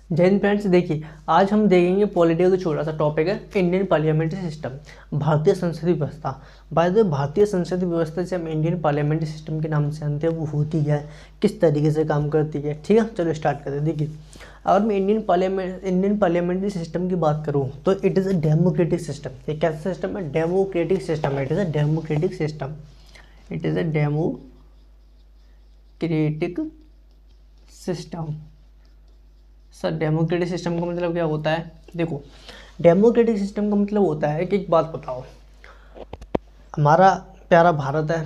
जय हिंद फ्रेंड्स। देखिए, आज हम देखेंगे पॉलिटिकल का छोटा सा टॉपिक है इंडियन पार्लियामेंट्री सिस्टम, भारतीय संसदीय व्यवस्था। बाय द वे, भारतीय संसदीय व्यवस्था से हम इंडियन पार्लियामेंट्री सिस्टम के नाम से जानते हैं, वो होती है, किस तरीके से काम करती है। ठीक है, चलो स्टार्ट करते हैं। देखिए, अगर मैं इंडियन पार्लियामेंट्री सिस्टम की बात करूँ तो it is a democratic system. ये कैसा सिस्टम है? डेमोक्रेटिक सिस्टम है। It is a democratic system. It is a democratic system. Sir, democratic system का मतलब क्या होता है? देखो, डेमोक्रेटिक सिस्टम का मतलब होता है कि एक बात बताओ, हमारा प्यारा भारत है,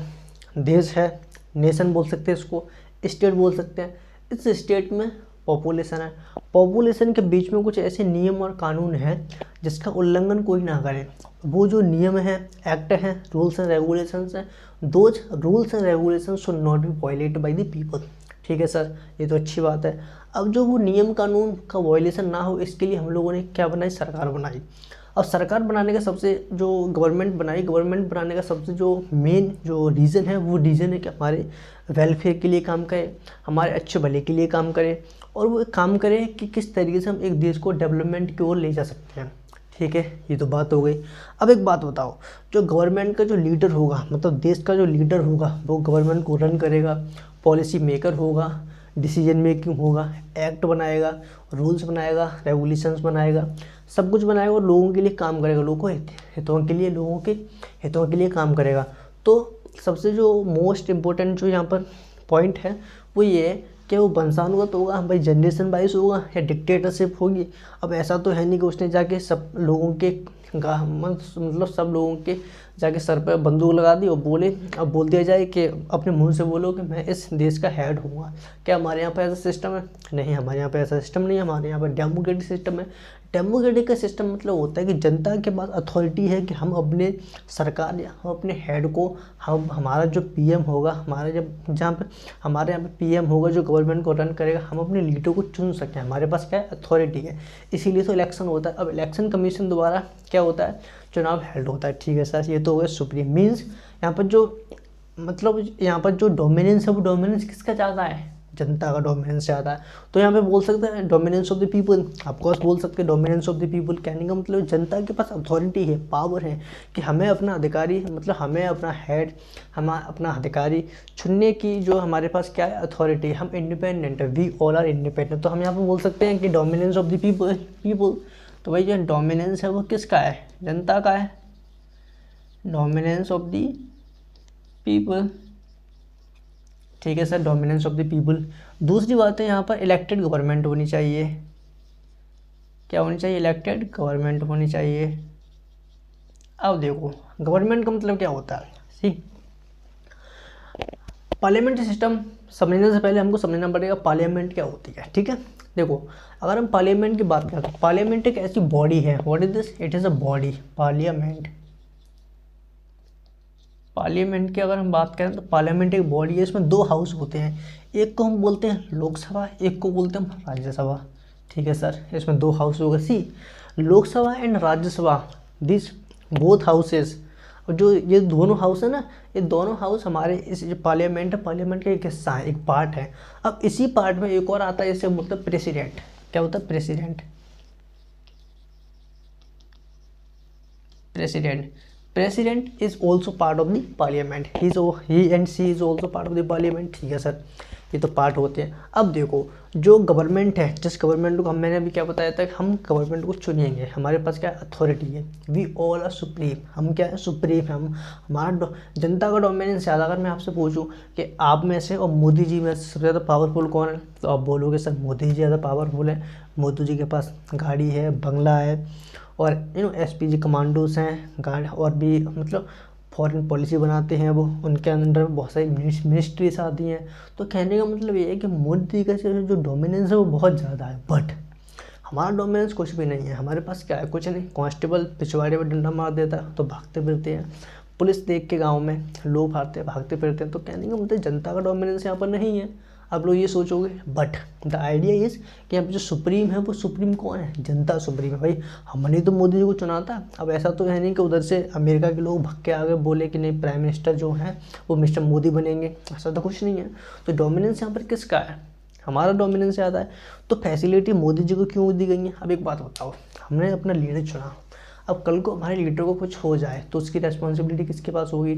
देश है, नेशन बोल सकते हैं इसको, स्टेट बोल सकते हैं। इस स्टेट में पॉपुलेशन है, पॉपुलेशन के बीच में कुछ ऐसे नियम और कानून हैं जिसका उल्लंघन कोई ना करे। वो जो नियम है, एक्ट हैं, रूल्स एंड रेगुलेशंस हैं, those rules and regulations should not be violated by the people. ठीक है सर, ये तो अच्छी बात है। अब जो वो नियम कानून का वायलेशन ना हो, इसके लिए हम लोगों ने क्या बनाई? सरकार बनाई। अब सरकार बनाने का सबसे जो गवर्नमेंट बनाई, गवर्नमेंट बनाने का सबसे जो मेन जो रीज़न है, वो रीज़न है कि हमारे वेलफेयर के लिए काम करे, हमारे अच्छे भले के लिए काम करे, और वो काम करे कि किस तरीके से हम एक देश को डेवलपमेंट की ओर ले जा सकते हैं। ठीक है, ये तो बात हो गई। अब एक बात बताओ, जो गवर्नमेंट का जो लीडर होगा, मतलब देश का जो लीडर होगा, वो गवर्नमेंट को रन करेगा, पॉलिसी मेकर होगा, डिसीजन मेकिंग होगा, एक्ट बनाएगा, रूल्स बनाएगा, रेगुलेशंस बनाएगा, सब कुछ बनाएगा और लोगों के लिए काम करेगा, लोगों के हितों के लिए, लोगों के हितों के लिए काम करेगा। तो सबसे जो मोस्ट इम्पोर्टेंट जो यहाँ पर पॉइंट है वो ये है कि वो वंशानुगत होगा, भाई जनरेशन वाइज होगा, या डिक्टेटरशिप होगी। अब ऐसा तो है नहीं कि उसने जाके सब लोगों के मतलब सब लोगों के जाके सर पर बंदूक लगा दी और बोले, अब बोल दिया जाए कि अपने मुंह से बोलो कि मैं इस देश का हेड हूँगा। क्या हमारे यहाँ पर ऐसा सिस्टम है? नहीं, हमारे यहाँ पे ऐसा सिस्टम नहीं है। हमारे यहाँ पर डेमोक्रेटिक सिस्टम है। डेमोक्रेटिक का सिस्टम मतलब होता है कि जनता के पास अथॉरिटी है कि हम अपने सरकार या हम अपने हेड को, हम हमारा जो पीएम होगा, हमारा जब जहाँ पे हमारे यहाँ पे पीएम होगा जो गवर्नमेंट को रन करेगा, हम अपने लीडर को चुन सकें। हमारे पास क्या है? अथॉरिटी है। इसीलिए तो इलेक्शन होता है। अब इलेक्शन कमीशन द्वारा क्या होता है? चुनाव हेल्ड होता है। ठीक है सर, ये तो हो गया सुप्रीम। मीन्स यहाँ पर जो मतलब यहाँ पर जो डोमिनेंस है, वो डोमिनेंस किसका ज़्यादा है? जनता का डोमिनेंस ज़्यादा है। तो यहाँ पे बोल सकते हैं dominance of the people. Of course बोल सकते हैं डोमिनेंस ऑफ द पीपल। कहने का मतलब जनता के पास अथॉरिटी है, पावर है कि हमें अपना अधिकारी, मतलब हमें अपना हेड, हम अपना अधिकारी चुनने की जो हमारे पास क्या है? अथॉरिटी। हम इंडिपेंडेंट है, वी ऑल आर इंडिपेंडेंट। तो हम यहाँ पर बोल सकते हैं कि डोमिनेंस ऑफ द पीपल। तो भाई जो डोमिनेंस है वो किसका है? जनता का है। Dominance of the people. ठीक है sir, dominance of the people. दूसरी बात है, यहाँ पर इलेक्टेड गवर्नमेंट होनी चाहिए। क्या होनी चाहिए? इलेक्टेड गवर्नमेंट होनी चाहिए। अब देखो, गवर्नमेंट का मतलब क्या होता है? सी, पार्लियामेंट्री सिस्टम समझने से पहले हमको समझना पड़ेगा पार्लियामेंट क्या होती है। ठीक है, देखो, अगर हम पार्लियामेंट की बात करें तो पार्लियामेंट एक ऐसी बॉडी है। What is this? It is a body. Parliament की अगर हम बात करें तो पार्लियामेंट एक बॉडी है। इसमें दो हाउस होते हैं, एक को हम बोलते हैं लोकसभा, एक को बोलते हैं हम राज्यसभा। ठीक है सर, इसमें दो हाउस होगा। See, Lok Sabha and Rajya Sabha, this both houses. और जो ये दोनों हाउस है ना, ये दोनों हाउस हमारे इस जो पार्लियामेंट है, पार्लियामेंट का एक हिस्सा है, एक पार्ट है। अब इसी पार्ट में एक और आता है, इसे मतलब प्रेसिडेंट। क्या होता है? President. President is also part of the parliament. He and she is also part of the parliament. ठीक है सर, ये तो पार्ट होते हैं। अब देखो, जो गवर्नमेंट है, जिस गवर्नमेंट को मैंने अभी क्या बताया था कि हम गवर्नमेंट को चुनेंगे, हमारे पास क्या अथॉरिटी है? We all are supreme. हम क्या है? सुप्रीम है। हम हमारा जनता का डोमिनेंस ज़्यादा। अगर मैं आपसे पूछूं कि आप में से और मोदी जी में से सबसे ज़्यादा पावरफुल कौन है, तो आप बोलोगे सर मोदी जी ज़्यादा पावरफुल है। मोदी जी के पास गाड़ी है, बंगला है, और एसपीजी कमांडोज हैं, गार्ड, और भी मतलब फॉरेन पॉलिसी बनाते हैं वो, उनके अंडर बहुत सारी मिनिस्ट्रीज आती हैं। तो कहने का मतलब ये है कि मोदी का जो डोमिनेंस है वो बहुत ज़्यादा है। बट हमारा डोमिनेंस कुछ भी नहीं है। हमारे पास क्या है? कुछ नहीं। कांस्टेबल पिछवाड़े में डंडा मार देता है तो भागते फिरते हैं, पुलिस देख के गाँव में लोग भागते फिरते हैं। तो कहने का मतलब जनता का डोमिनेंस यहाँ पर नहीं है। आप लोग ये सोचोगे, बट द आइडिया इज़ कि अब जो सुप्रीम है वो सुप्रीम कौन है? जनता सुप्रीम है। भाई हमने तो मोदी जी को चुना था। अब ऐसा तो है नहीं कि उधर से अमेरिका के लोग भग के आगे बोले कि नहीं प्राइम मिनिस्टर जो है वो मिस्टर मोदी बनेंगे, ऐसा तो कुछ नहीं है। तो डोमिनेंस यहाँ पर किसका है? हमारा डोमिनेंस ज़्यादा है। तो फैसिलिटी मोदी जी को क्यों दी गई है? अब एक बात बताओ, हमने अपना लीडर चुना, अब कल को हमारे लीडर को कुछ हो जाए तो उसकी रिस्पॉन्सिबिलिटी किसके पास होगी?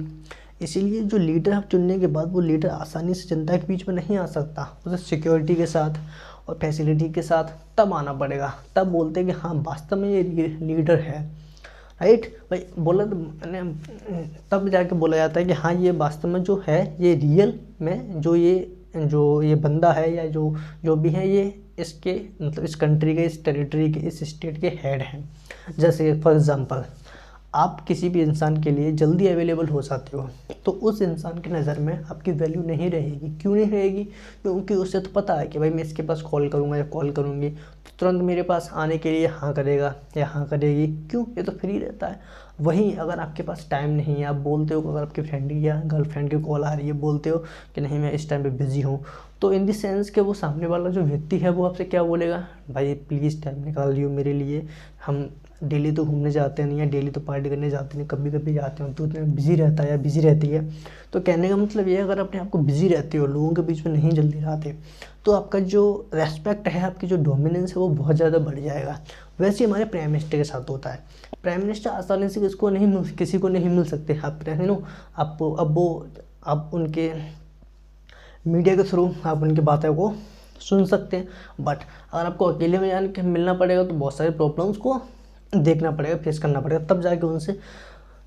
इसीलिए जो लीडर आप चुनने के बाद वो लीडर आसानी से जनता के बीच में नहीं आ सकता, उसे सिक्योरिटी के साथ और फैसिलिटी के साथ तब आना पड़ेगा, तब बोलते हैं कि हाँ वास्तव में ये लीडर है, राइट भाई। बोला तो मैंने, तब जाके बोला जाता है कि हाँ ये वास्तव में जो है ये रियल में जो ये बंदा है या जो भी है ये इसके मतलब इस कंट्री के, इस टेरिटरी के, इस स्टेट के हेड हैं। जैसे फॉर एग्ज़ाम्पल आप किसी भी इंसान के लिए जल्दी अवेलेबल हो जाते हो तो उस इंसान की नज़र में आपकी वैल्यू नहीं रहेगी। क्यों नहीं रहेगी? क्योंकि उसे तो पता है कि भाई मैं इसके पास कॉल करूँगा या कॉल करूँगी तो तुरंत मेरे पास आने के लिए हाँ करेगा या हाँ करेगी। क्यों? ये तो फ्री रहता है। वहीं अगर आपके पास टाइम नहीं है, आप बोलते हो, अगर आपकी फ्रेंड या गर्लफ्रेंड की कॉल आ रही है, बोलते हो कि नहीं मैं इस टाइम पे बिज़ी हूँ, तो इन द सेंस कि वो सामने वाला जो व्यक्ति है वो आपसे क्या बोलेगा? भाई प्लीज़ टाइम निकाल लियो मेरे लिए, हम डेली तो घूमने जाते नहीं है, डेली तो पार्टी करने जाते नहीं, कभी कभी जाते हो, तो इतना बिज़ी रहता है या बिज़ी रहती है। तो कहने का मतलब ये है, अगर अपने आप को बिज़ी रहते हो, लोगों के बीच में नहीं जल्दी रहते, तो आपका जो रेस्पेक्ट है, आपकी जो डोमिनेंस है वो बहुत ज़्यादा बढ़ जाएगा। वैसे ही हमारे प्राइम मिनिस्टर के साथ होता है। प्राइम मिनिस्टर आसानी से किसी को नहीं मिल सकते। आप उनके मीडिया के थ्रू आप उनकी बातों को सुन सकते हैं, बट अगर आपको अकेले में जान के मिलना पड़ेगा तो बहुत सारे प्रॉब्लम्स को देखना पड़ेगा, फेस करना पड़ेगा, तब जाके उनसे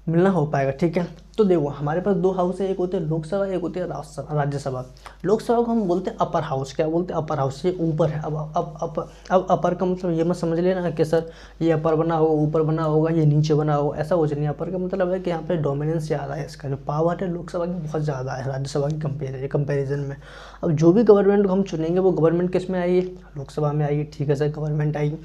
मिलना हो पाएगा। ठीक है, तो देखो हमारे पास दो हाउस है, एक होते हैं लोकसभा, एक होती है राज्यसभा। लोकसभा को हम बोलते हैं अपर हाउस। क्या बोलते हैं? अपर हाउस, ये ऊपर है। अब अपर का मतलब ये मत समझ लेना कि सर ये अपर बना होगा, ऊपर बना होगा, ये नीचे बना होगा, ऐसा कुछ नहीं। अपर का मतलब है कि यहाँ पे डोमिनेंस ज़्यादा है, इसका जो पावर है लोकसभा की बहुत ज़्यादा है राज्यसभा की कंपेरिजन में। अब जो भी गवर्नमेंट को हम चुनेंगे वो गवर्नमेंट किस में आएगी? लोकसभा में आएगी। ठीक है सर, गवर्नमेंट आएगी।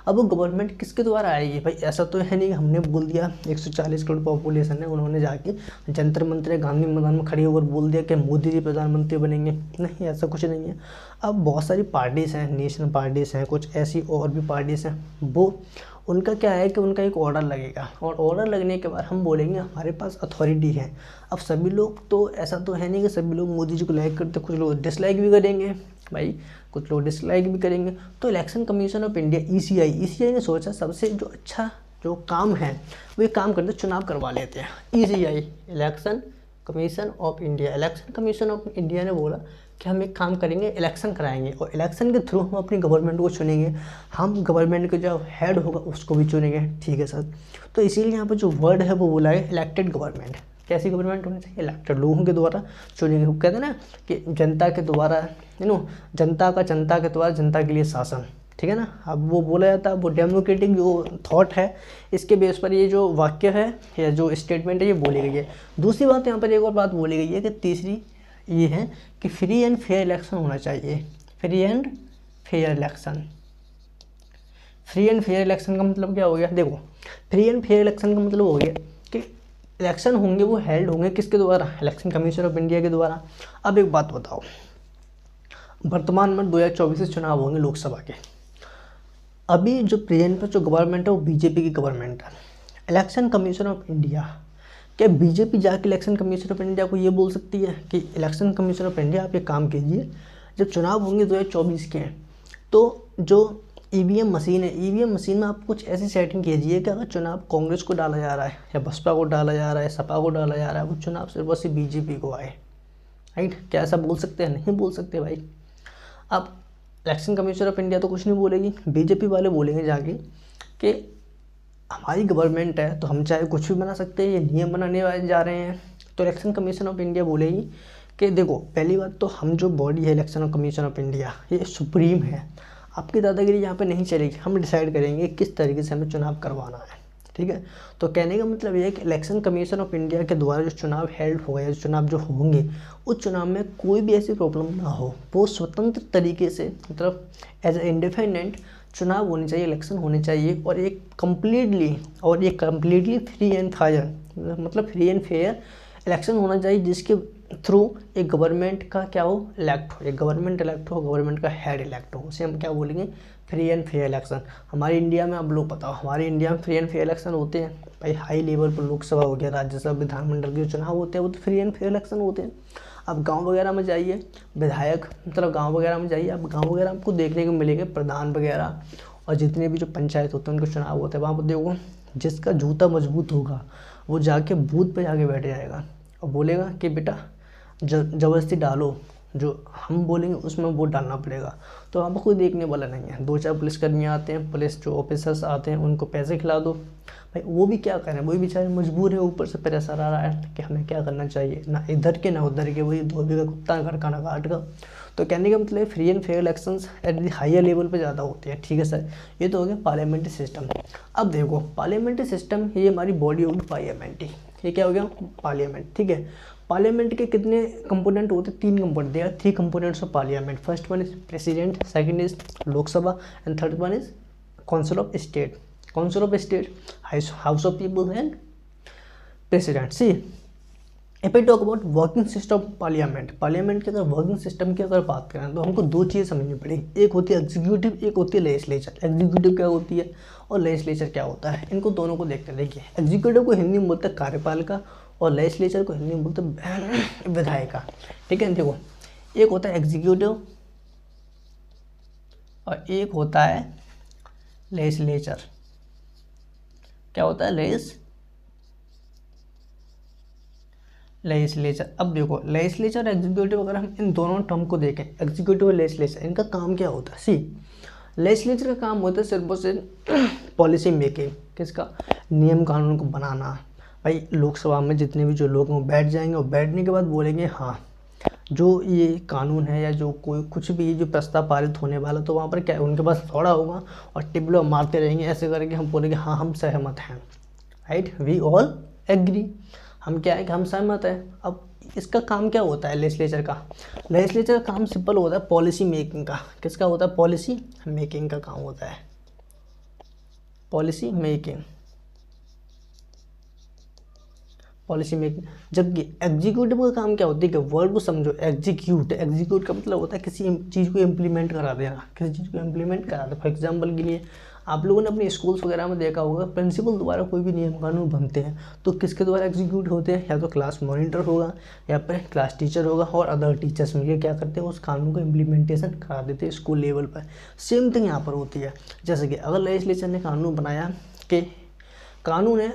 अब वो गवर्नमेंट किसके द्वारा आएगी? भाई ऐसा तो है नहीं हमने बोल दिया 140 करोड़ पॉपुलेशन है, उन्होंने जाके जंतर मंत्र गांधी मैदान में खड़े होकर बोल दिया कि मोदी जी प्रधानमंत्री बनेंगे। नहीं, ऐसा कुछ नहीं है। अब बहुत सारी पार्टीज़ हैं, नेशनल पार्टीज़ हैं, कुछ ऐसी और भी पार्टीज़ हैं, वो उनका क्या है कि उनका एक ऑर्डर लगेगा और ऑर्डर लगने के बाद हम बोलेंगे हमारे पास अथॉरिटी है। अब सभी लोग तो ऐसा तो है नहीं कि सभी लोग मोदी जी को लाइक करते, कुछ लोग डिसलाइक भी करेंगे भाई, कुछ लोग डिसलाइक भी करेंगे। तो election commission of India ECI ने सोचा सबसे जो अच्छा जो काम है वो ये काम करते, चुनाव करवा लेते हैं। ECI election commission of India, election commission of India ने बोला कि हम एक काम करेंगे, इलेक्शन कराएंगे और इलेक्शन के थ्रू हम अपनी गवर्नमेंट को चुनेंगे, हम गवर्नमेंट के जो हेड होगा उसको भी चुनेंगे। ठीक है सर, तो इसीलिए यहाँ पर जो वर्ड है वो बोला है इलेक्टेड गवर्नमेंट। कैसी गवर्नमेंट होनी चाहिए? इलेक्टेड, लोगों के द्वारा चुनेंगे। वो कहते हैं ना कि जनता के द्वारा जनता के द्वारा जनता के लिए शासन। ठीक है ना। अब वो बोला जाता है, वो डेमोक्रेटिक जो थॉट है इसके बेस पर ये जो वाक्य है या जो स्टेटमेंट है ये बोली गई है। दूसरी बात यहाँ पर एक और बात बोली गई है कि तीसरी ये है कि फ्री एंड फेयर इलेक्शन होना चाहिए। Free and fair election, free and fair election का मतलब क्या हो गया? देखो फ्री एंड फेयर इलेक्शन का मतलब हो गया कि इलेक्शन होंगे वो हेल्ड होंगे किसके द्वारा? इलेक्शन कमीशन ऑफ इंडिया के द्वारा। अब एक बात बताओ, वर्तमान में 2024 से चुनाव होंगे लोकसभा के। अभी जो प्रेजेंट पर जो गवर्नमेंट है वो बीजेपी की गवर्नमेंट है। इलेक्शन कमीशन ऑफ इंडिया, क्या बीजेपी जाके इलेक्शन कमीशन ऑफ इंडिया को ये बोल सकती है कि इलेक्शन कमीशन ऑफ इंडिया आप ये काम कीजिए, जब चुनाव होंगे 2024 के तो जो ईवीएम मशीन है, ईवीएम मशीन में आप कुछ ऐसी सेटिंग कीजिए कि अगर चुनाव कांग्रेस को डाला जा रहा है या बसपा को डाला जा रहा है, सपा को डाला जा रहा है, वो चुनाव सिर्फ और सिर्फ बीजेपी को आए। राइट, क्या ऐसा बोल सकते हैं? नहीं बोल सकते भाई। अब इलेक्शन कमीशन ऑफ इंडिया तो कुछ नहीं बोलेगी, बीजेपी वाले बोलेंगे जाके कि हमारी गवर्नमेंट है तो हम चाहे कुछ भी बना सकते हैं, ये नियम बनाने जा रहे हैं। तो इलेक्शन कमीशन ऑफ इंडिया बोलेगी कि देखो पहली बात तो हम जो बॉडी है इलेक्शन कमीशन ऑफ इंडिया ये सुप्रीम है, आपकी दादागिरी यहाँ पे नहीं चलेगी, हम डिसाइड करेंगे किस तरीके से हमें चुनाव करवाना है। ठीक है, तो कहने का मतलब ये है कि इलेक्शन कमीशन ऑफ इंडिया के द्वारा जो चुनाव हेल्ड होगा या चुनाव जो होंगे उस चुनाव में कोई भी ऐसी प्रॉब्लम ना हो, वो स्वतंत्र तरीके से मतलब एज ए इंडिपेंडेंट चुनाव होने चाहिए, इलेक्शन होने चाहिए और एक कम्प्लीटली फ्री एंड फायर मतलब फ्री एंड फेयर इलेक्शन होना चाहिए, जिसके थ्रू एक गवर्नमेंट का क्या हो इलेक्ट हो, एक गवर्नमेंट इलेक्ट हो, गवर्नमेंट का हेड इलेक्ट हो, उसे हम क्या बोलेंगे? Free and fair election. हमारे इंडिया में अब लोग बताओ, हमारे इंडिया में फ्री एंड फेयर इलेक्शन होते हैं भाई? हाई लेवल पर लोकसभा हो गया, राज्यसभा, विधानमंडल के जो चुनाव होते हैं वो तो फ्री एंड फेयर इलेक्शन होते हैं। आप गांव वगैरह में जाइए, विधायक मतलब गांव वगैरह में जाइए, आप गांव वगैरह आपको देखने को मिलेंगे प्रधान वगैरह और जितने भी जो पंचायत होते हैं उनके चुनाव होते हैं, वहाँ पर देखो जिसका जूता मजबूत होगा वो जाके बूथ पे जाके बैठ जाएगा और बोलेगा कि बेटा ज़बरदस्ती डालो, जो हम बोलेंगे उसमें वोट डालना पड़ेगा। तो वहाँ पर कोई देखने वाला नहीं है। 2-4 पुलिसकर्मी आते हैं, पुलिस जो ऑफिसर्स आते हैं उनको पैसे खिला दो, भाई वो भी क्या करें, वही बेचारे मजबूर है, ऊपर से प्रेशर आ रहा है कि हमें क्या करना चाहिए, ना इधर के ना उधर के, वही धोबी का कुत्ता घर का ना काट का। तो कहने का मतलब free and fair elections at the higher level पे ज़्यादा होती है। ठीक है सर, ये तो हो गया पार्लियामेंट्री सिस्टम। अब देखो पार्लियामेंट्री सिस्टम, ये हमारी बॉडी होगी पार्लियामेंट्री, ये क्या हो गया पार्लियामेंट। ठीक है, पार्लियामेंट के कितने कंपोनेंट होते हैं, 3 component, there 3 components of parliament. First one is president, second is Lok Sabha and third one is council of state. Council of state, house of people and president. See if I talk about working system of parliament, parliament के अगर working system की अगर बात करें तो हमको 2 चीज़ें समझनी पड़ेगी, एक होती है एग्जीक्यूटिव, एक होती है लेजिस्लेचर। एग्जीक्यूटिव क्या होती है और लेजिस्लेचर क्या होता है, इनको दोनों को देखते हैं। देखिए एग्जीक्यूटिव को हिंदी में बोलते हैं कार्यपालिका और लेजिस्लेचर को हिंदी में बोलते हैं विधायिका। ठीक है, देखो एक होता है एग्जीक्यूटिव और एक होता है लेजिस्लेचर। क्या होता है लेजिस्लेचर। अब देखो लेजिस्लेचर एग्जीक्यूटिव, अगर हम इन दोनों टर्म को देखें, एग्जीक्यूटिव और लेजिस्लेचर, इनका काम क्या होता है। सी लेजिस्लेचर का काम होता है सिर्फ और सिर्फ पॉलिसी मेकिंग, किसका, नियम कानून को बनाना। भाई लोकसभा में जितने भी जो लोग हैं बैठ जाएंगे और बैठने के बाद बोलेंगे हाँ जो ये कानून है या जो कोई कुछ भी जो प्रस्ताव पारित होने वाला, तो वहाँ पर क्या उनके पास थोड़ा होगा और टिबलो मारते रहेंगे, ऐसे करके हम बोलेंगे हाँ हम सहमत हैं, राइट, वी ऑल एग्री, हम क्या है कि हम सहमत हैं। अब इसका काम क्या होता है लेजिस्लेचर का, लेजिस्लेचर का काम सिंपल होता है पॉलिसी मेकिंग का। किसका होता है, पॉलिसी मेकिंग का काम होता है, पॉलिसी मेकिंग, पॉलिसी मेकिंग। जबकि एग्जीक्यूटिव का काम क्या होता है कि वर्ड को समझो, एग्जीक्यूट, एग्जीक्यूट का मतलब होता है किसी चीज़ को इम्प्लीमेंट करा देना, किसी चीज़ को इम्प्लीमेंट करा दे। फॉर एग्जांपल के लिए आप लोगों ने अपने स्कूल्स वगैरह में देखा होगा, प्रिंसिपल द्वारा कोई भी नियम कानून बनते हैं तो किसके द्वारा एग्जीक्यूट होते हैं, या तो क्लास मॉनिटर होगा या फिर क्लास टीचर होगा और अदर टीचर्स मिलकर क्या करते हैं उस कानून को इम्प्लीमेंटेशन करा देते हैं स्कूल लेवल पर। सेम थिंग यहाँ पर होती है। जैसे कि अगर लेजिस्लेचर ने कानून बनाया कि कानून है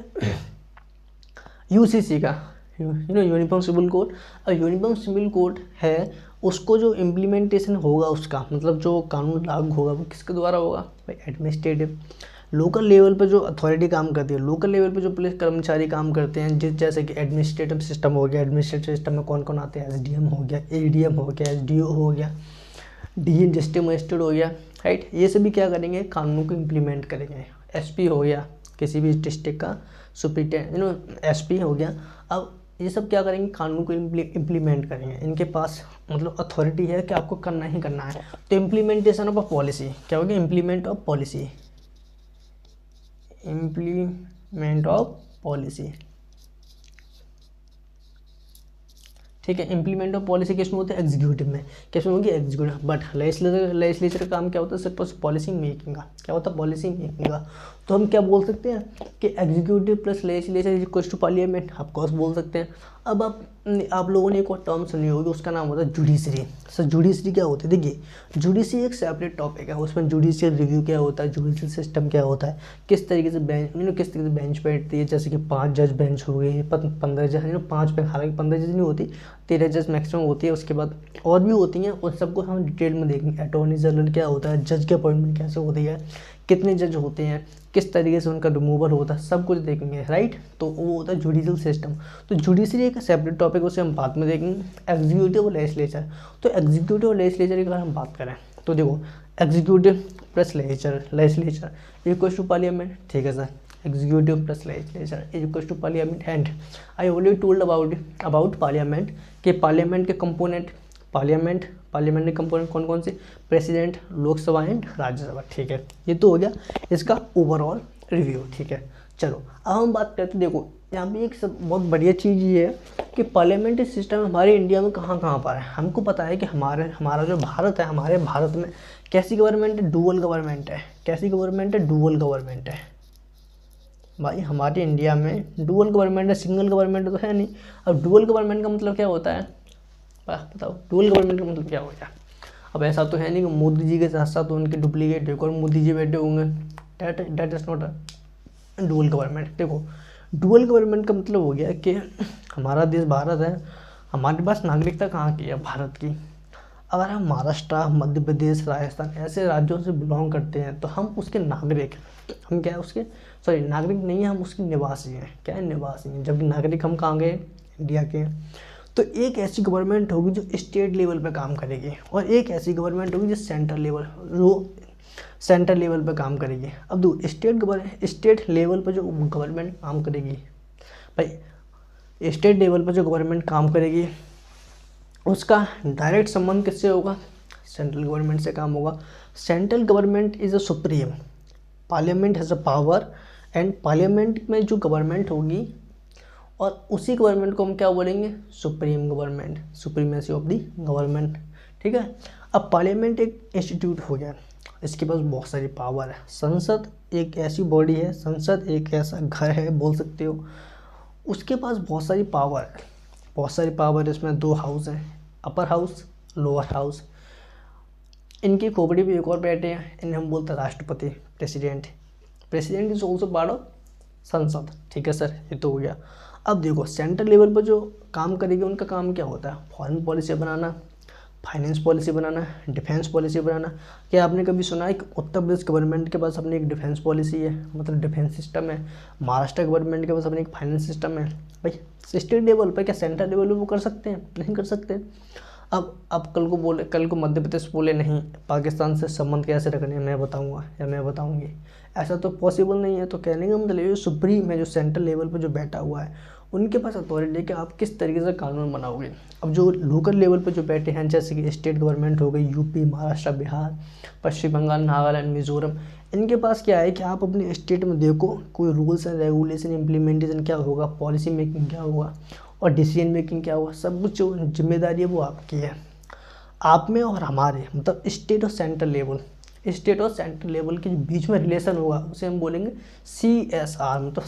यूसीसी का, यूनिफॉर्म सिविल कोड, और यूनिफॉर्म सिविल कोड है, उसको जो इम्प्लीमेंटेशन होगा उसका मतलब जो कानून लागू होगा वो किसके द्वारा होगा, भाई एडमिनिस्ट्रेटिव। लोकल लेवल पे जो अथॉरिटी काम करती है, लोकल लेवल पे जो पुलिस कर्मचारी काम करते हैं, जैसे कि एडमिनिस्ट्रेटिव सिस्टम हो गया, एडमिनिस्ट्रेटिव सिस्टम में कौन कौन आते हैं, एसडीएम हो गया, एडीएम हो गया, एसडीओ हो गया, डीएन डिस्ट्रिक्ट मजिस्ट्रेट हो गया, राइट, ये सभी क्या करेंगे, कानून को इम्प्लीमेंट करेंगे। एसपी हो गया किसी भी डिस्ट्रिक्ट का सुप्रिटेंडेंट, एसपी हो गया। अब ये सब क्या करेंगे, कानून को इम्प्लीमेंट करेंगे। इनके पास मतलब अथॉरिटी है कि आपको करना ही करना है। तो इम्प्लीमेंटेशन ऑफ अ पॉलिसी क्या होगी, implement of policy, implement of policy, ठीक है। इंप्लीमेंट ऑफ पॉलिसी किसमें होता है, एग्जीक्यूटिव में, किसमें होगी, एग्जीक्यूटिव। बट लेजिस्लेचर का काम क्या होता है, सिर्फ पॉलिसी मेकिंग का। क्या होता है, पॉलिसी मेकिंग का। तो हम क्या बोल सकते हैं कि executive plus legislature is equals to parliament, of course बोल सकते हैं। अब आप लोगों ने एक और टर्म सुनी होगी, उसका नाम होता है जुडिशरी। सर जुडिशरी क्या होती है, देखिए जुडिशरी एक सेपरेट टॉपिक है, उसमें जुडिशियल रिव्यू क्या होता है, जुडिशियल सिस्टम क्या होता है, किस तरीके से बेंच बैठती है। जैसे कि 5 जज बेंच हो गए, 15 जज, 5 पे, हालांकि 15 जज नहीं होती, 13 जज मैक्सिमम होती है। उसके बाद और भी होती हैं, उन सबको हम डिटेल में देखेंगे। अटॉर्नी जनरल क्या होता है, जज की अपॉइंटमेंट कैसे होती है, कितने जज होते हैं, किस तरीके से उनका रिमूवल होता है, सब कुछ देखेंगे, राइट। तो वो होता है जुडिशियल सिस्टम। तो जुडिशरी एक सेपरेट टॉपिक, उसे हम बाद में देखेंगे। एग्जीक्यूटिव और लेजिस्लेचर, तो एग्जीक्यूटिव और लेजिस्लेचर की अगर हम बात करें तो देखो executive plus legislature equals to parliament, ठीक है sir. Executive plus legislature is equals to parliament. And I already told about parliament के पार्लियामेंट के कंपोनेंट, पार्लियामेंट के कंपोनेंट कौन कौन से, प्रेसिडेंट, लोकसभा एंड राज्यसभा, ठीक है। ये तो हो गया इसका ओवरऑल रिव्यू, ठीक है। चलो अब हम बात करते, देखो यहाँ पे एक सब बहुत बढ़िया चीज़ ये है कि पार्लियामेंट्री सिस्टम हमारे इंडिया में कहाँ कहाँ पर है। हमको पता है कि हमारा जो भारत है, हमारे भारत में कैसी गवर्नमेंट है, डुअल गवर्नमेंट है। कैसी गवर्नमेंट है, डुअल गवर्नमेंट है। भाई हमारे इंडिया में डुअल गवर्नमेंट है, सिंगल गवर्नमेंट तो है नहीं। अब डुअल गवर्नमेंट का मतलब क्या होता है, बताओ डुअल गवर्नमेंट का मतलब क्या हो गया। अब ऐसा तो है नहीं कि मोदी जी के साथ साथ उनके डुप्लीकेट एक और मोदी जी बैठे होंगे, that is not a dual government. देखो डुअल गवर्नमेंट का मतलब हो गया कि हमारा देश भारत है, हमारे पास नागरिकता कहाँ की है, भारत की। अगर हम महाराष्ट्र, मध्य प्रदेश, राजस्थान ऐसे राज्यों से बिलोंग करते हैं तो हम उसके नागरिक हैं। हम क्या है उसके, सॉरी नागरिक नहीं है, हम उसके निवासी हैं। क्या है, निवासी हैं। जबकि नागरिक हम कहाँ गए, इंडिया के हैं। तो एक ऐसी गवर्नमेंट होगी जो स्टेट लेवल पे काम करेगी, और एक ऐसी गवर्नमेंट होगी जो सेंट्रल लेवल पे काम करेगी। अब दो स्टेट लेवल पर जो गवर्नमेंट काम करेगी भाई, स्टेट लेवल पर जो गवर्नमेंट काम करेगी उसका डायरेक्ट संबंध किससे होगा, सेंट्रल गवर्नमेंट से काम होगा। Central government is a supreme, parliament has a power, and parliament में जो गवर्नमेंट होगी और उसी गवर्नमेंट को हम क्या बोलेंगे, supreme government, supremacy of the government. ठीक है। अब पार्लियामेंट एक इंस्टीट्यूट हो गया, इसके पास बहुत सारी पावर है। संसद एक ऐसी बॉडी है, संसद एक ऐसा घर है बोल सकते हो, उसके पास बहुत सारी पावर है, बहुत सारी पावर। इसमें 2 हाउस हैं, अपर हाउस, लोअर हाउस। इनकी खोपड़ी भी एक और बैठे हैं, इन्हें हम बोलते हैं राष्ट्रपति, president. President is also part of संसद। ठीक है सर, ये तो हो गया। अब देखो सेंट्रल लेवल पर जो काम करेगी उनका काम क्या होता है, फॉरेन पॉलिसी बनाना, फाइनेंस पॉलिसी बनाना, डिफेंस पॉलिसी बनाना। क्या आपने कभी सुना है कि उत्तर प्रदेश गवर्नमेंट के पास अपनी एक डिफेंस पॉलिसी है, मतलब डिफेंस सिस्टम है। महाराष्ट्र गवर्नमेंट के पास अपनी एक फाइनेंस सिस्टम है। भाई स्टेट लेवल पर, क्या सेंट्रल लेवल पर वो कर सकते हैं, नहीं कर सकते। अब कल को मध्य प्रदेश बोले नहीं पाकिस्तान से संबंध कैसे रखने हैं मैं बताऊंगा या मैं बताऊंगी, ऐसा तो पॉसिबल नहीं है। तो कहने का मतलब ये सुप्रीम है जो सेंट्रल लेवल पर जो बैठा हुआ है, उनके पास अथॉरिटी है कि आप किस तरीके से कानून बनाओगे। अब जो लोकल लेवल पर जो बैठे हैं, जैसे कि स्टेट गवर्नमेंट हो गई, यूपी, महाराष्ट्र, बिहार, पश्चिम बंगाल, नागालैंड, मिजोरम, इनके पास क्या है कि आप अपने स्टेट में देखो कोई रूल्स एंड रेगुलेशन इम्प्लीमेंटेशन क्या होगा, पॉलिसी मेकिंग क्या होगा और डिसीजन मेकिंग क्या होगा, सब कुछ जो जिम्मेदारी है वो आपकी है। आप में और हमारे, मतलब स्टेट और सेंट्रल लेवल, स्टेट और सेंट्रल लेवल के बीच में रिलेशन होगा उसे हम बोलेंगे CSR, मतलब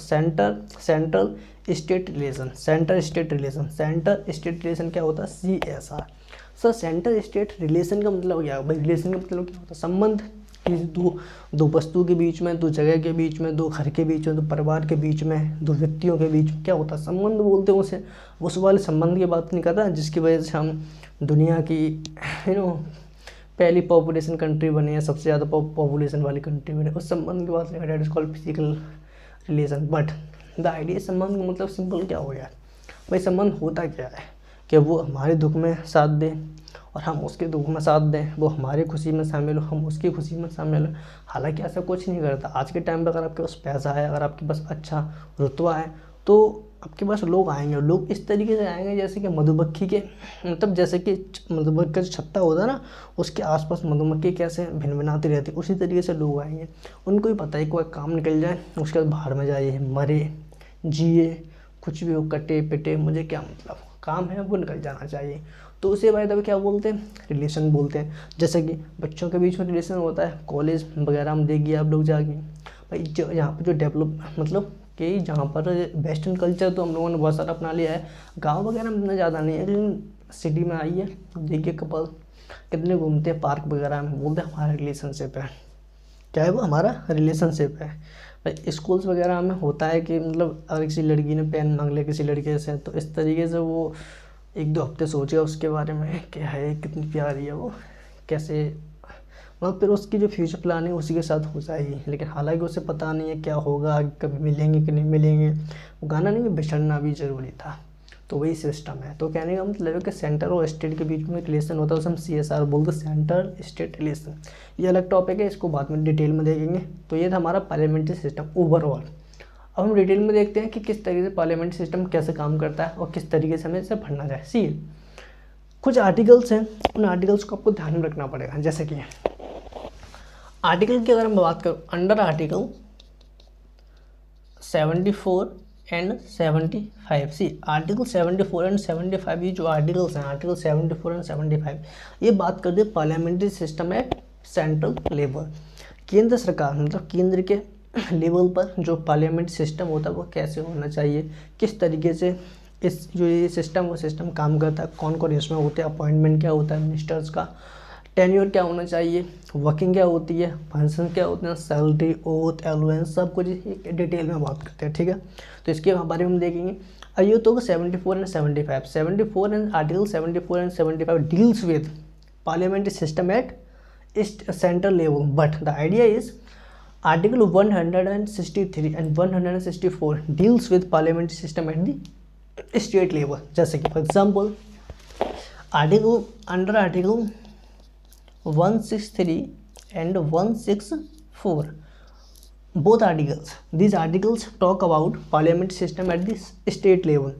central state relation. Central state relation क्या होता है, CSR। Sir central state relation का मतलब क्या है भाई, रिलेशन का मतलब क्या होता है, संबंध। किसी दो वस्तु के बीच में, 2 जगह के बीच में, 2 घर के बीच में, 2 परिवार के बीच में, 2 व्यक्तियों के बीच में क्या होता है, संबंध बोलते हैं उसे। उस वाले संबंध की बात नहीं करता जिसकी वजह से हम दुनिया की पहली पॉपुलेशन कंट्री बने हैं, सबसे ज़्यादा पॉपुलेशन वाली कंट्री बने, उस संबंध की बात नहीं करता। It is called physical relation. But the idea, संबंध का मतलब सिंपल क्या हो गया भाई, संबंध होता क्या है कि वो हमारे दुख में साथ दें और हम उसके दुख में साथ दें, वो हमारी खुशी में शामिल हो, हम उसकी खुशी में शामिल हो। हालांकि ऐसा कुछ नहीं करता आज के टाइम पर। अगर आपके पास पैसा है, अगर आपके पास अच्छा रुतबा है, तो आपके पास लोग आएंगे। लोग इस तरीके से आएंगे जैसे कि मधुमक्खी के, मतलब जैसे कि मधुमक्खी का जो छत्ता होता है ना, उसके आसपास मधुमक्खी कैसे भिनभिनाती रहती है, उसी तरीके से लोग आएंगे। उनको ही पता है कोई काम निकल जाए उसके बाद बाहर में जाइए, मरे जिए कुछ भी हो, कटे पिटे, मुझे क्या मतलब, काम है वो निकल जाना चाहिए। तो उसे भाई तभी क्या बोलते हैं, रिलेशन बोलते हैं। जैसे कि बच्चों के बीच में रिलेशन होता है, कॉलेज वगैरह में देखिए आप लोग जाके भाई, जो यहाँ पर जो डेवलप, मतलब कि जहाँ पर वेस्टर्न कल्चर तो हम लोगों ने बहुत सारा अपना लिया है, गांव वगैरह में इतना ज़्यादा नहीं है, लेकिन सिटी में आइए देखिए कपल कितने घूमते हैं पार्क वगैरह में, बोलते हैं हमारा रिलेशनशिप है। क्या है वो, हमारा रिलेशनशिप है। भाई स्कूल्स वगैरह में होता है कि मतलब अगर किसी लड़की ने पेन मांग लिया किसी लड़के से, तो इस तरीके से वो 1-2 हफ्ते सोचेगा उसके बारे में कि है कितनी प्यारी है वो, कैसे, मतलब फिर उसकी जो फ्यूचर प्लान है उसी के साथ हो जाएगी। लेकिन हालांकि उसे पता नहीं है क्या होगा, कभी मिलेंगे कि नहीं मिलेंगे। वो गाना नहीं, बिछड़ना भी ज़रूरी था। तो वही सिस्टम है। तो कहने का मतलब है कि सेंटर और स्टेट के बीच में रिलेशन होता है, उसे हम CSR बोलते हैं, सेंटर स्टेट रिलेशन। ये अलग टॉपिक है, इसको बाद में डिटेल में देखेंगे। तो ये था हमारा पार्लियामेंट्री सिस्टम ओवरऑल। अब हम डिटेल में देखते हैं कि किस तरीके से पार्लियामेंट्री सिस्टम कैसे काम करता है और किस तरीके से हमें इसे पढ़ना चाहिए। सी कुछ आर्टिकल्स हैं, उन आर्टिकल्स को आपको ध्यान में रखना पड़ेगा। जैसे कि आर्टिकल की अगर हम बात करूँ, under article 74 and 75, see article 74 and 75, ये जो आर्टिकल्स हैं, आर्टिकल 74 एंड 75, ये बात करते हैं parliamentary system eight central level. केंद्र सरकार, मतलब केंद्र के लेवल पर जो पार्लियामेंट सिस्टम होता है वो कैसे होना चाहिए, किस तरीके से इस जो ये सिस्टम वो सिस्टम काम करता है, कौन कौन इसमें होते हैं, अपॉइंटमेंट क्या होता है मिनिस्टर्स का, टेन्योर क्या होना चाहिए, वर्किंग क्या होती है, फंक्शन क्या होते हैं, सैलरी, ओथ, एलोवेंस, सब कुछ डिटेल में बात करते हैं, ठीक है। तो इसके बारे में हम देखेंगे। आइए तो 74 and 75, 74 and article 74 and 75 deals with parliamentary system eight central level, but the idea is article 163 and 164 deals with parliamentary system at the state level. जैसे कि for example article under article 163 and 164, both articles, these articles talk about parliament system at the state level.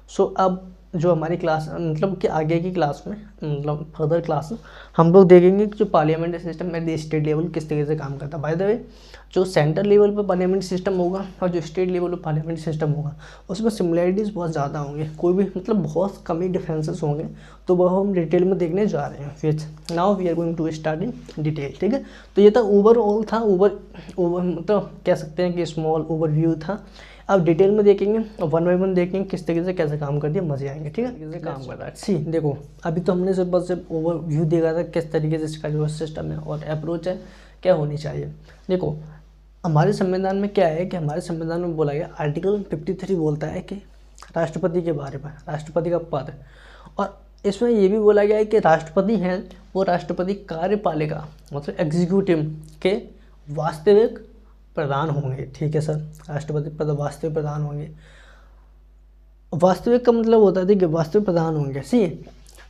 So अब जो हमारी class मतलब कि आगे की class में मतलब फर्दर क्लास हम लोग देखेंगे कि जो parliamentary system at the state level किस तरीके से काम करता है। बाय द वे जो सेंट्रल लेवल पर पार्लियामेंट्री सिस्टम होगा और जो स्टेट लेवल पर पार्लियामेंट्री सिस्टम होगा उसमें सिमिलैरिटीज़ बहुत ज़्यादा होंगे, कोई भी मतलब बहुत कम ही डिफरेंसेस होंगे, तो वह हम डिटेल में देखने जा रहे हैं। फिर now we are going to start in detail, ठीक है। तो ये था ओवरऑल था, ओवर मतलब कह सकते हैं कि स्मॉल ओवरव्यू था। अब डिटेल में देखेंगे और वन बाई वन देखेंगे किस तरीके से कैसे काम करती है, मजे आएंगे, ठीक है, कैसे काम कर रहा है। सी देखो अभी तो हमने सिर्फ ओवरव्यू देखा था किस तरीके से इसका जो सिस्टम है और अप्रोच है क्या होनी चाहिए। देखो हमारे संविधान में क्या है कि हमारे संविधान में बोला गया आर्टिकल 53 बोलता है कि राष्ट्रपति के बारे में, राष्ट्रपति का पद, और इसमें ये भी बोला गया है कि राष्ट्रपति हैं वो राष्ट्रपति कार्यपालिका मतलब एग्जीक्यूटिव के वास्तविक प्रधान होंगे, ठीक है सर। राष्ट्रपति पद वास्तविक प्रधान होंगे, वास्तविक का मतलब होता है कि वास्तविक प्रधान होंगे। See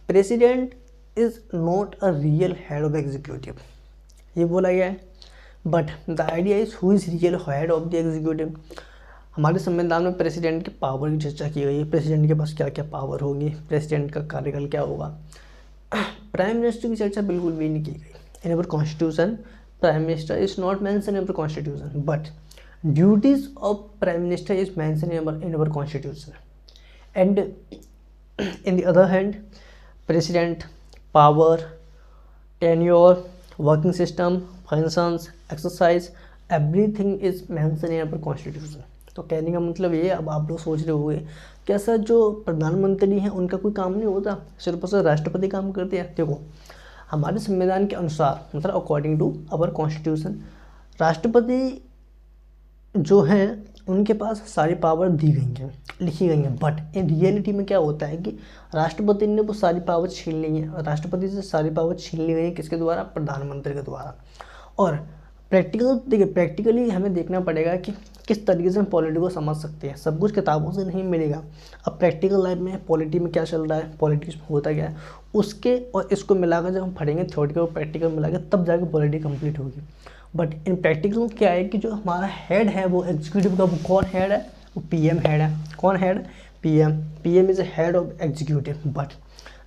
president is not a real head of executive, ये बोला गया है, but the idea is who is real head of the executive. हमारे संविधान में प्रेसिडेंट के पावर की चर्चा की गई है, प्रेसिडेंट के पास क्या क्या पावर होगी, प्रेसिडेंट का कार्यकाल क्या होगा। प्राइम मिनिस्टर की चर्चा बिल्कुल भी नहीं की गई in our constitution. Prime minister is not mention in our constitution, but duties of prime minister is mention in our constitution. And in the other hand president power, tenure, working system, functions, exercise, everything is mention in our constitution. तो कहने का मतलब ये, अब आप लोग सोच रहे होंगे क्या सर जो प्रधानमंत्री हैं उनका कोई काम नहीं होता, सिर्फ और सिर्फ राष्ट्रपति काम करते हैं। देखो हमारे संविधान के अनुसार मतलब अकॉर्डिंग टू अवर कॉन्स्टिट्यूशन राष्ट्रपति जो हैं उनके पास सारी पावर दी गई हैं, लिखी गई हैं, बट इन रियलिटी में क्या होता है कि राष्ट्रपति ने वो सारी पावर छीन ली है, राष्ट्रपति से सारी पावर छीन ली गई है किसके द्वारा, प्रधानमंत्री के द्वारा। और प्रैक्टिकल देखिए प्रैक्टिकली हमें देखना पड़ेगा कि किस तरीके से हम पॉलिटी को समझ सकते हैं, सब कुछ किताबों से नहीं मिलेगा। अब प्रैक्टिकल लाइफ में पॉलिटी में क्या चल रहा है, पॉलिटिक्स में होता क्या है, उसके और इसको मिलाकर जब हम पढ़ेंगे थ्योरेटिकल और प्रैक्टिकल मिलाकर तब जाकर पॉलिटी कंप्लीट होगी। बट इन प्रैक्टिकल क्या है कि जो हमारा हेड है वो एग्जीक्यूटिव का, वो कौन हेड है, वो पीएम हेड है। कौन head, PM is a head of executive. But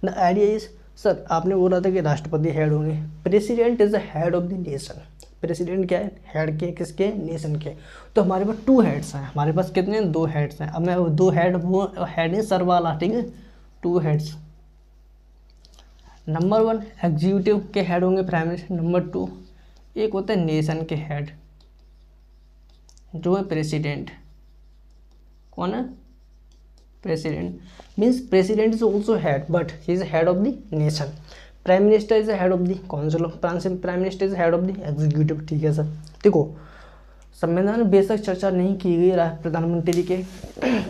the idea is sir आपने बोला था कि राष्ट्रपति हेड होंगे, president is the head of the nation. President क्या है, हेड के, किसके, नेशन के। तो हमारे पास 2 हेड्स हैं, हमारे पास कितने, 2 हेड्स हैं। अब मैं 2 हेड, वो हेड है सर वाला, ठीक है, 2 हेड्स। नंबर 1 एग्जीक्यूटिव के हेड होंगे प्राइम मिनिस्टर, नंबर 2 एक होता है नेशन के हेड जो है प्रेसिडेंट। कौन है, president. Means president is also head but he is head of the nation. Prime minister is head of the council of, prime minister is head of the executive, ठीक है sir. देखो संविधान में बेशक चर्चा नहीं की गई प्रधानमंत्री के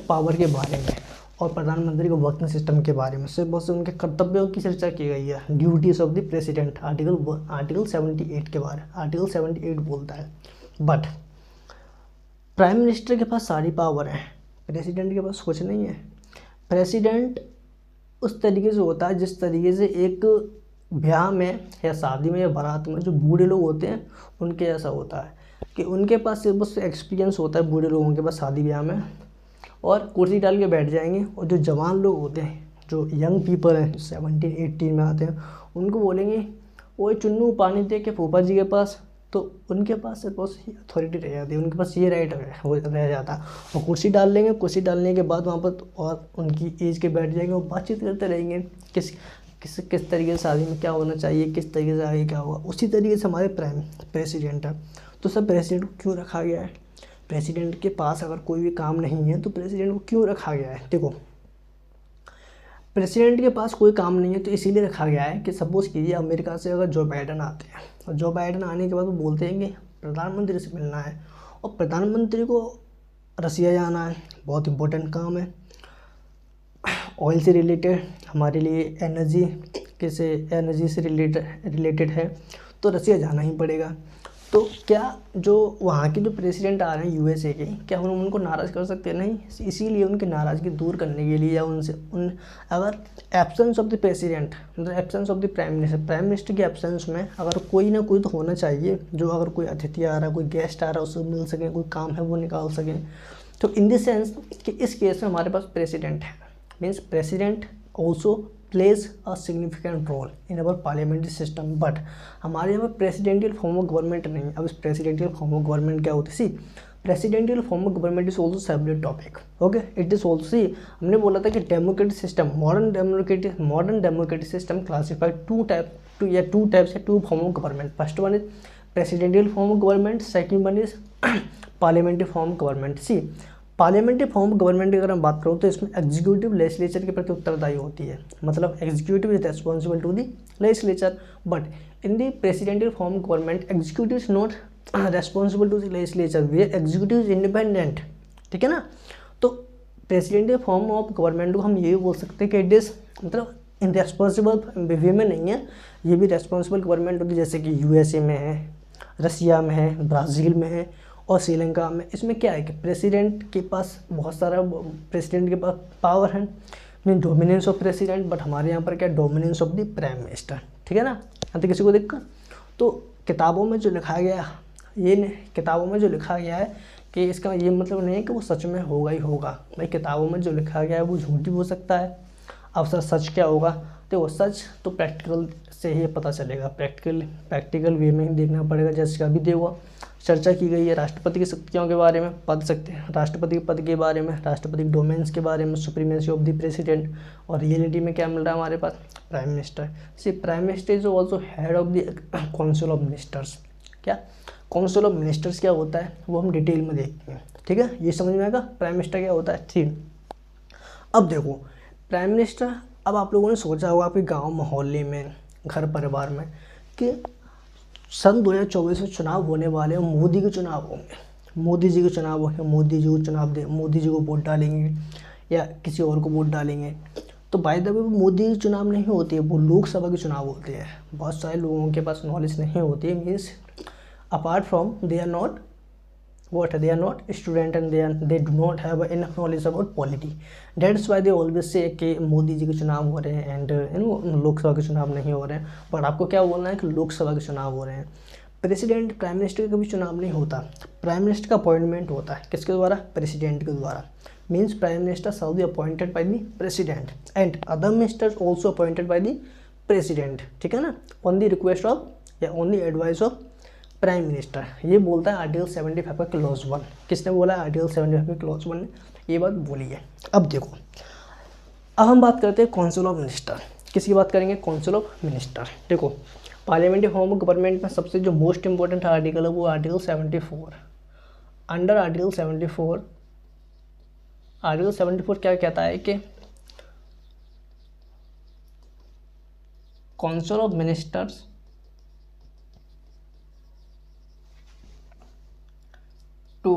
पावर के बारे में और प्रधानमंत्री के वर्किंग सिस्टम के बारे में, सिर्फ बहुत से उनके कर्तव्यों की चर्चा की गई है, duties of the president, article 78 के बारे, आर्टिकल 78 बोलता है। बट प्राइम मिनिस्टर के पास सारी पावर है, प्रेसिडेंट के पास कुछ नहीं है। प्रेसिडेंट उस तरीके से होता है जिस तरीके से एक ब्याह में या शादी में या बारात में जो बूढ़े लोग होते हैं उनके ऐसा होता है कि उनके पास सिर्फ बस एक्सपीरियंस होता है बूढ़े लोगों के पास शादी ब्याह में, और कुर्सी डाल के बैठ जाएंगे। और जो जवान लोग होते हैं, जो यंग पीपल हैं, 17-18 में आते हैं, उनको बोलेंगे वो चुन्नू पानी दे के फूफा जी के पास, तो उनके पास सिर्फ बस अथॉरिटी रह जाती है, उनके पास ये राइट हो रह जाता है। और कुर्सी डाल लेंगे, कुर्सी डालने के बाद वहाँ पर और उनकी एज के बैठ जाएंगे और बातचीत करते रहेंगे किस तरीके से शादी में क्या होना चाहिए, किस तरीके से आगे क्या होगा। उसी तरीके से हमारे प्रेसिडेंट है। तो सब प्रेसिडेंट को क्यों रखा गया है, प्रेसिडेंट के पास अगर कोई भी काम नहीं है तो प्रेसिडेंट को क्यों रखा गया है। देखो प्रेसिडेंट के पास कोई काम नहीं है, तो इसीलिए रखा गया है कि सपोज़ कीजिए अमेरिका से अगर जो बाइडन आते हैं, और जो बाइडन आने के बाद वो बोलते हैं कि प्रधानमंत्री से मिलना है, और प्रधानमंत्री को रसिया जाना है, बहुत इंपॉर्टेंट काम है, ऑयल से रिलेटेड, हमारे लिए एनर्जी से रिलेटेड है, तो रसिया जाना ही पड़ेगा। तो क्या जो वहाँ के जो प्रेसिडेंट आ रहे हैं यूएसए के, क्या हम उनको नाराज़ कर सकते हैं? नहीं। इसीलिए उनकी नाराज़गी दूर करने के लिए, या अगर एब्सेंस ऑफ द प्रेसिडेंट, मतलब absence of the prime minister के एब्सेंस में अगर कोई ना कोई तो होना चाहिए, जो अगर कोई अतिथि आ रहा है, कोई गेस्ट आ रहा है, उससे मिल सकें, कोई काम है वो निकाल सकें। तो इन द सेंस कि इस केस में हमारे पास प्रेसिडेंट है, means president also plays a significant role in our parliamentary system, but हमारे यहाँ पर प्रेसिडेंशियल फॉर्म ऑफ गवर्नमेंट नहीं है। अब इस प्रेसिडेंशियल फॉर्म ऑफ गवर्नमेंट क्या होती है? See presidential form of government is also separate topic, okay. It is also, see हमने बोला था कि democratic system, modern democratic system classified two types two form of government. First one is presidential form of government, second one is parliamentary form of government. See parliamentary form of government की अगर हम बात करूँ तो इसमें executive legislature के प्रति उत्तरदायी होती है, मतलब executive is responsible to the legislature, but in the presidential form of government executive is not responsible to the legislature, where executive is independent, ठीक है ना। तो प्रेसिडेंशियल फॉर्म ऑफ गवर्नमेंट को हम ये बोल सकते हैं कि इट इज़ मतलब इन रेस्पॉन्सिबल वे में नहीं है, ये भी रेस्पॉन्सिबल गवर्नमेंट होती है, जैसे कि यूएसए में है, रसिया में है, ब्राज़ील में है और श्रीलंका में। इसमें क्या है कि प्रेसिडेंट के पास बहुत सारा पावर है, mean dominance of president, but हमारे यहाँ पर क्या dominance of the prime minister, ठीक है ना। तो किसी को दिक्कत, तो किताबों में जो लिखा गया, किताबों में जो लिखा गया है कि इसका ये मतलब नहीं है कि वो सच में होगा ही होगा। भाई किताबों में जो लिखा गया है वो झूठ भी हो सकता है। अब सच क्या होगा? तो वो सच तो प्रैक्टिकल से ही पता चलेगा, प्रैक्टिकल वे में ही देखना पड़ेगा। जैसे कि अभी देखो चर्चा की गई है राष्ट्रपति की शक्तियों के बारे में, राष्ट्रपति के पद के बारे में, राष्ट्रपति डोमेन्स के बारे में, सुप्रीमेसी ऑफ द प्रेसिडेंट, और रियलिटी में क्या मिल रहा है हमारे पास? Prime minister. See prime minister is also head of the council of ministers. क्या काउंसिल ऑफ मिनिस्टर्स क्या होता है वो हम डिटेल में देखते हैं, ठीक है। ये समझ में आएगा प्राइम मिनिस्टर क्या होता है, ठीक। अब देखो प्राइम मिनिस्टर, अब आप लोगों ने सोचा होगा आपके गाँव मोहल्ले में, घर परिवार में, कि सन 2024 में चुनाव होने वाले हैं, मोदी के चुनाव होंगे, मोदी जी के चुनाव होंगे, मोदी जी को चुनाव दे, मोदी जी को वोट डालेंगे या किसी और को वोट डालेंगे। तो बाय द वे वो मोदी के चुनाव नहीं होती है, वो लोकसभा के चुनाव होते हैं। बहुत सारे लोगों के पास नॉलेज नहीं होती है, means apart from they are not student and they do not have enough knowledge about polity, that's why they always say कि मोदी जी के चुनाव हो रहे हैं एंड लोकसभा के चुनाव नहीं हो रहे हैं। बट आपको क्या बोलना है कि लोकसभा के चुनाव हो रहे हैं। प्रेसिडेंट प्राइम मिनिस्टर का भी चुनाव नहीं होता, प्राइम मिनिस्टर का अपॉइंटमेंट होता है। किसके द्वारा? प्रेसिडेंट के द्वारा। Means prime minister shall be appointed by the president and other ministers also appointed by the president, ठीक है ना, ऑन द रिक्वेस्ट ऑफ या on the advice of prime minister. ये बोलता है आर्टिकल 75 का क्लॉज 1। किसने बोला? आर्टिकल 75 का क्लॉज 1 ने ये बात बोली है। अब देखो, अब हम बात करते हैं काउंसिल ऑफ मिनिस्टर। किसकी बात करेंगे? Council of minister. देखो पार्लियामेंट्री फॉर्म ऑफ गवर्नमेंट में सबसे जो मोस्ट इंपॉर्टेंट आर्टिकल है वो आर्टिकल 74। अंडर आर्टिकल 74 क्या कहता है कि council of ministers to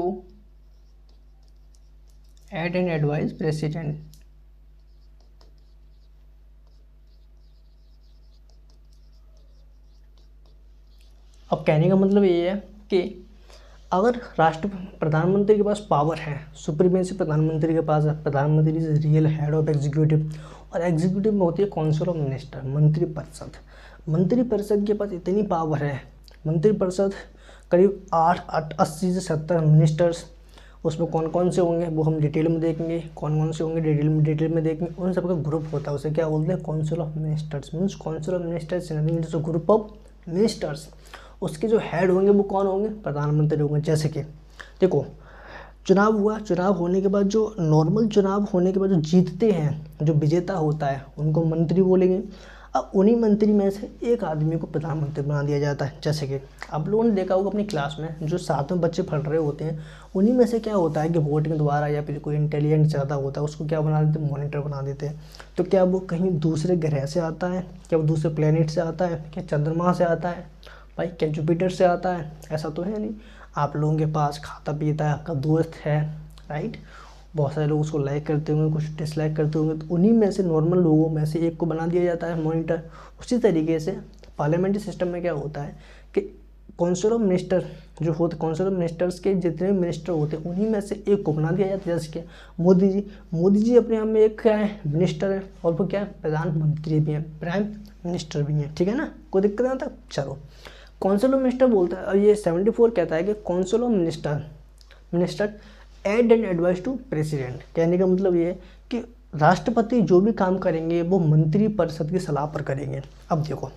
aid and advise president। अब कहने का मतलब ये है कि अगर प्रधानमंत्री के पास पावर है, सुप्रीमेसी प्रधानमंत्री के पास है, प्रधानमंत्री is real head of executive, और एग्जीक्यूटिव में होती है काउंसिल ऑफ मिनिस्टर, मंत्रिपरिषद। मंत्रिपरिषद के पास इतनी पावर है, मंत्रिपरिषद करीब 80 से 70 मिनिस्टर्स, उसमें कौन कौन से होंगे वो हम डिटेल में देखेंगे, कौन कौन से होंगे डिटेल में देखेंगे। उन सबका ग्रुप होता है, उसे क्या बोलते हैं? Council of ministers. Means council of ministers is a group of ministers. उसके जो हेड होंगे वो कौन होंगे? प्रधानमंत्री होंगे। जैसे कि देखो चुनाव हुआ, चुनाव होने के बाद जो नॉर्मल चुनाव होने के बाद जो जीतते हैं, जो विजेता होता है उनको मंत्री बोलेंगे। अब उन्हीं मंत्री में से एक आदमी को प्रधानमंत्री बना दिया जाता है। जैसे कि आप लोगों ने देखा होगा अपनी क्लास में जो साथ में बच्चे पढ़ रहे होते हैं, उन्हीं में से क्या होता है कि वोटिंग द्वारा या फिर कोई इंटेलिजेंट ज़्यादा होता है उसको क्या बना देते हैं, मॉनिटर बना देते हैं। तो क्या वो कहीं दूसरे ग्रह से आता है, क्या वो दूसरे प्लेनेट से आता है, क्या चंद्रमा से आता है, भाई क्या जुपिटर से आता है? ऐसा तो है नहीं। आप लोगों के पास खाता पीता है, आपका दोस्त है, राइट, बहुत सारे लोग उसको लाइक करते होंगे, कुछ डिसलाइक करते होंगे, तो उन्हीं में से नॉर्मल लोगों में से एक को बना दिया जाता है मॉनिटर। उसी तरीके से पार्लियामेंट्री सिस्टम में क्या होता है कि काउंसिल ऑफ मिनिस्टर जो होते, काउंसिल ऑफ मिनिस्टर्स के जितने मिनिस्टर होते हैं उन्हीं में से एक को बना दिया जाता है। जैसे कि मोदी जी अपने आप में एक क्या है, मिनिस्टर है, और वो क्या है, प्रधानमंत्री भी हैं, प्राइम मिनिस्टर भी हैं, ठीक है ना, कोई दिक्कत नहीं आता। चलो, काउंसिल ऑफ मिनिस्टर बोलता है, और ये 74 कहता है कि council of minister aid and advice to president. कहने का मतलब ये है कि राष्ट्रपति जो भी काम करेंगे वो मंत्री परिषद की सलाह पर करेंगे। अब देखो,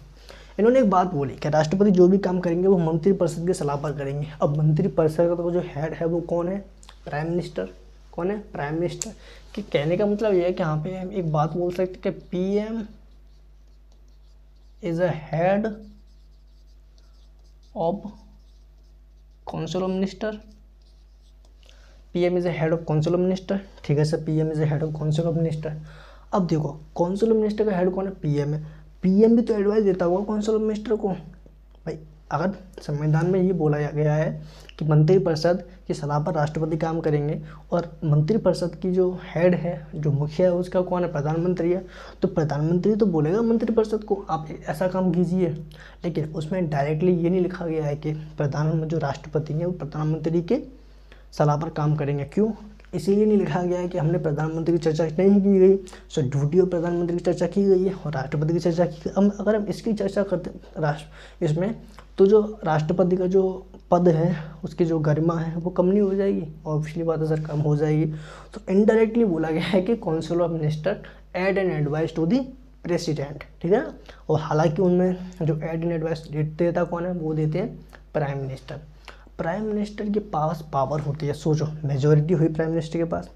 इन्होंने एक बात बोली कि राष्ट्रपति जो भी काम करेंगे वो मंत्री परिषद की सलाह पर करेंगे। अब मंत्री परिषद का जो हेड है वो कौन है, प्राइम मिनिस्टर। कौन है, प्राइम मिनिस्टर। कि कहने का मतलब ये है कि यहाँ पे हम एक बात बोल सकते हैं कि PM is a head of council of minister. PM is a head of council of minister, ठीक है sir, PM is a head of council of minister. अब देखो, काउंसिल ऑफ मिनिस्टर का हेड कौन है, PM है। PM भी तो एडवाइस देता होगा काउंसिल ऑफ मिनिस्टर को। भाई अगर संविधान में ये बोला गया है कि मंत्रिपरिषद की सलाह पर राष्ट्रपति काम करेंगे और मंत्रिपरिषद की जो हेड है, जो मुखिया है, उसका कौन है, प्रधानमंत्री है, तो प्रधानमंत्री तो बोलेगा मंत्रिपरिषद को आप ऐसा काम कीजिए। लेकिन उसमें डायरेक्टली ये नहीं लिखा गया है कि जो राष्ट्रपति हैं वो प्रधानमंत्री के सलाह पर काम करेंगे। क्यों, इसीलिए नहीं लिखा गया है कि हमने प्रधानमंत्री की चर्चा नहीं की गई। सो ड्यूटी ऑफ प्रधानमंत्री की चर्चा की गई है और राष्ट्रपति की चर्चा की गई। अगर हम इसकी चर्चा करते इसमें, तो जो राष्ट्रपति का जो पद है उसकी जो गरिमा है वो कम नहीं हो जाएगी, ऑब्वियसली बात है सर, कम हो जाएगी। तो इनडायरेक्टली बोला गया है कि council of minister aid and advice to the president, ठीक है ना। और हालांकि उनमें जो एड एंड एडवाइस देता कौन है, वो देते हैं प्राइम मिनिस्टर। प्राइम मिनिस्टर के पास पावर होती है, सोचो मेजॉरिटी हुई प्राइम मिनिस्टर के पास।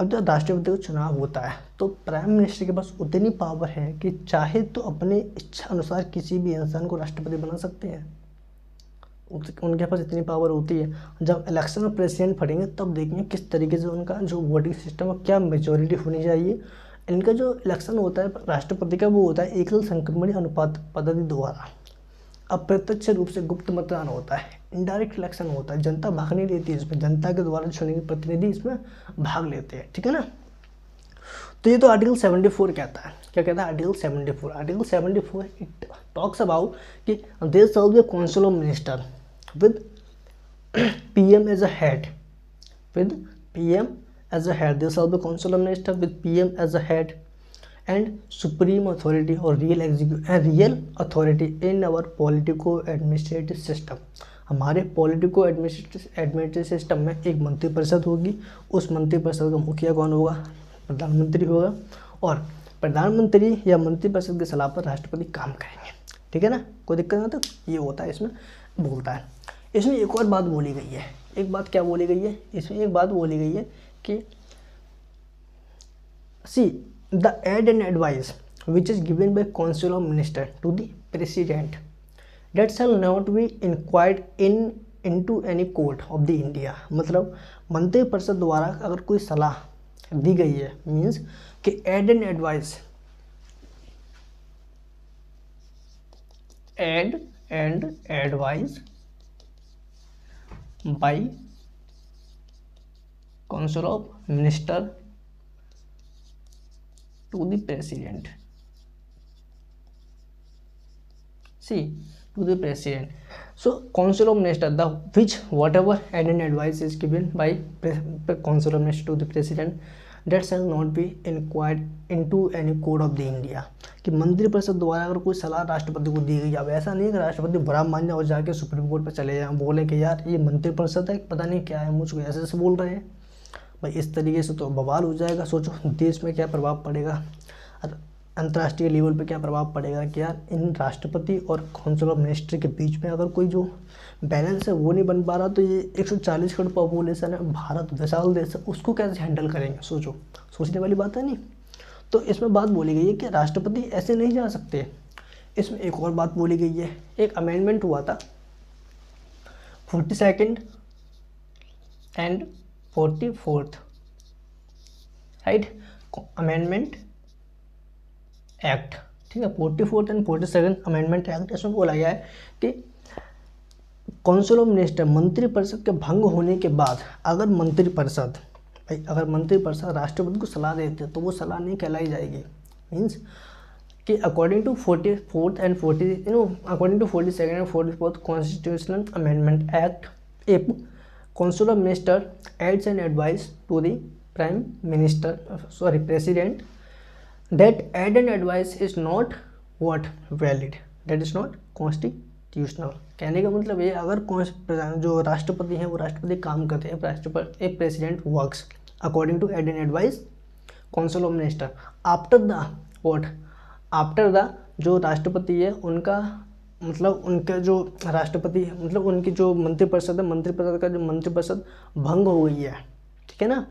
अब जब राष्ट्रपति का चुनाव होता है तो प्राइम मिनिस्टर के पास उतनी पावर है कि चाहे तो अपने इच्छा अनुसार किसी भी इंसान को राष्ट्रपति बना सकते हैं। उनके पास इतनी पावर होती है। जब इलेक्शन में प्रेसिडेंट फटेंगे तब देखेंगे किस तरीके से उनका जो वोटिंग सिस्टम है, क्या मेजॉरिटी होनी चाहिए। इनका जो इलेक्शन होता है राष्ट्रपति का, वो होता है एकल संक्रमण अनुपात पद्धति द्वारा। अप्रत्यक्ष रूप से गुप्त मतदान होता है, इनडायरेक्ट इलेक्शन होता है, जनता भाग नहीं लेती है इसमें, जनता के द्वारा चुने गए प्रतिनिधि इसमें भाग लेते हैं, ठीक है ना। तो ये तो आर्टिकल 74 कहता है, क्या कहता है article 74। Article 74 it talks about कि there shall be a council of minister with PM as a head, with PM as a head, there shall be a council of minister with PM as a head and supreme authority or real authority in our politico administrative system। हमारे politico administrative system में एक मंत्रिपरिषद होगी। उस मंत्रिपरिषद का मुखिया कौन होगा, प्रधानमंत्री होगा, और प्रधानमंत्री या मंत्रिपरिषद की सलाह पर राष्ट्रपति काम करेंगे, ठीक है ना, कोई दिक्कत नहीं। तो ये होता है, इसमें बोलता है। इसमें एक और बात बोली गई है, एक बात क्या बोली गई है, इसमें एक बात बोली गई है कि सी the aid and advice which is given by council of minister to the president that shall not be inquired into any court of the India। मतलब मंत्रिपरिषद द्वारा अगर कोई सलाह दी गई है, मीन्स कि aid and advice, aid and advice by council of minister to the president, see, to the president। So council of minister, the which whatever aid and advice is given by council of minister to the president that shall not be inquired into any court of the India। कि मंत्रिपरिषद द्वारा अगर कोई सलाह राष्ट्रपति को दी गई, अब ऐसा नहीं है कि राष्ट्रपति बुरा मान जाए और जाके सुप्रीम कोर्ट पर चले जाए, बोले कि यार ये मंत्रिपरिषद है, पता नहीं क्या है, मुझको ऐसे ऐसे बोल रहे हैं। भाई इस तरीके से तो बवाल हो जाएगा। सोचो देश में क्या प्रभाव पड़ेगा, अंतर्राष्ट्रीय लेवल पे क्या प्रभाव पड़ेगा कि यार इन राष्ट्रपति और काउंसिल ऑफ मिनिस्टर के बीच में अगर कोई जो बैलेंस है वो नहीं बन पा रहा, तो ये 140 करोड़ पॉपुलेशन है, भारत विशाल देश है, उसको कैसे हैंडल करेंगे। सोचो, सोचने वाली बात है नहीं। तो इसमें बात बोली गई है कि राष्ट्रपति ऐसे नहीं जा सकते। इसमें एक और बात बोली गई है, एक अमेंडमेंट हुआ था 42nd and 44th, right, amendment act, ठीक है, 44th and 42nd amendment act. इसमें बोला गया है कि काउंसिल ऑफ मिनिस्टर, मंत्रिपरिषद के भंग होने के बाद अगर मंत्रिपरिषद राष्ट्रपति को सलाह देते तो वो सलाह नहीं कहलाई जाएगी। मीन्स कि according to 44th and 42nd and 44th constitutional amendment act, if council of minister aids and advice to the president that aid and advice is not what valid, that is not constitutional। कहने का मतलब ये, अगर जो राष्ट्रपति हैं वो राष्ट्रपति काम करते हैं, एक president works according to aid and advice council of minister after the जो राष्ट्रपति है उनका मतलब उनका जो राष्ट्रपति मतलब उनकी जो मंत्रिपरिषद है, मंत्रिपरिषद का जो मंत्रिपरिषद भंग हो गई है, ठीक है ना,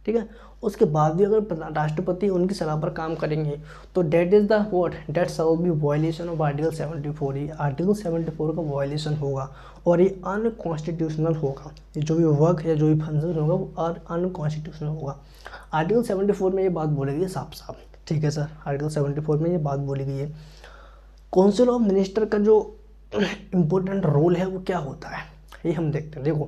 ठीक है, उसके बाद भी अगर राष्ट्रपति उनकी सलाह पर काम करेंगे तो that is the what that shall be violation of article 74। ये आर्टिकल 74 का वायलेशन होगा और ये अनकॉन्स्टिट्यूशनल होगा। ये जो भी वर्क या जो भी फंक्शन होगा वो अनकॉन्स्टिट्यूशनल होगा। आर्टिकल 74 में ये बात बोली गई है साफ साफ, ठीक है सर, आर्टिकल 74 में ये बात बोली गई है। काउंसिल ऑफ मिनिस्टर का जो इम्पोर्टेंट रोल है वो क्या होता है ये हम देखते हैं। देखो